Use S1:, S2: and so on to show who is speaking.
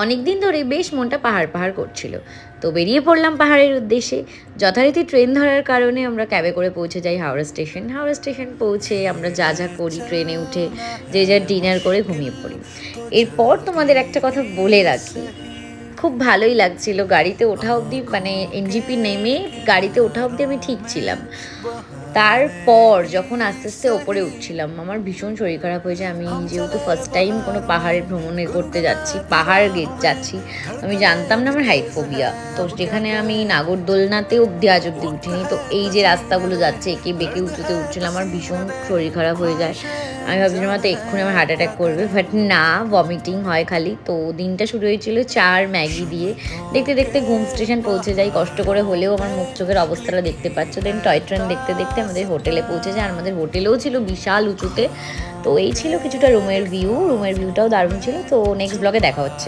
S1: অনেক দিন ধরে বেশ মনটা পাহাড় পাহাড় করছিল, তো বেরিয়ে পড়লাম পাহাড়ের উদ্দেশ্যে। যথারীতি ট্রেন ধরার কারণে আমরা ক্যাবে করে পৌঁছে যাই হাওড়া স্টেশন। হাওড়া স্টেশন পৌঁছে আমরা যা যা করি, ট্রেনে উঠে যে যার ডিনার করে ঘুমিয়ে পড়ি। এরপর তোমাদের একটা কথা বলে রাখি, খুব ভালোই লাগছিল গাড়িতে ওঠা অবধি, মানে এনজিপি নেমে গাড়িতে ওঠা অবধি আমি ঠিক ছিলাম। তারপর যখন আস্তে আস্তে ওপরে উঠছিলাম আমার ভীষণ শরীর খারাপ হয়ে যায়। আমি যেহেতু ফার্স্ট টাইম কোনো পাহাড়ে ভ্রমণে করতে যাচ্ছি, পাহাড় যাচ্ছি, আমি জানতাম না আমার হাইট ফোবিয়া। তো যেখানে আমি নাগরদোলনাতে অবধি আজ অবধি উঠিনি, তো এই যে রাস্তাগুলো যাচ্ছে একে বেঁকে উঁচুতে উঠছিলাম, আমার ভীষণ শরীর খারাপ হয়ে যায়। আমি ভাবছিলাম হয়তো এক্ষুনি আমার হার্ট অ্যাটাক করবে, বাট না, ভমিটিং হয় খালি। তো দিনটা শুরু হয়েছিল চা আর ম্যাগি দিয়ে। দেখতে দেখতে ঘুম স্টেশন পৌঁছে যাই, কষ্ট করে হলেও আমার মুখ চোখের অবস্থাটা দেখতে পাচ্ছ। দেন টয় ট্রেন দেখতে দেখতে আমাদের হোটেলে পৌঁছে যায়। আর আমাদের হোটেলেও ছিল বিশাল উঁচুতে। তো এই ছিল কিছুটা রুমের ভিউটাও দারুণ ছিল। তো নেক্সট ব্লগে দেখা হচ্ছে।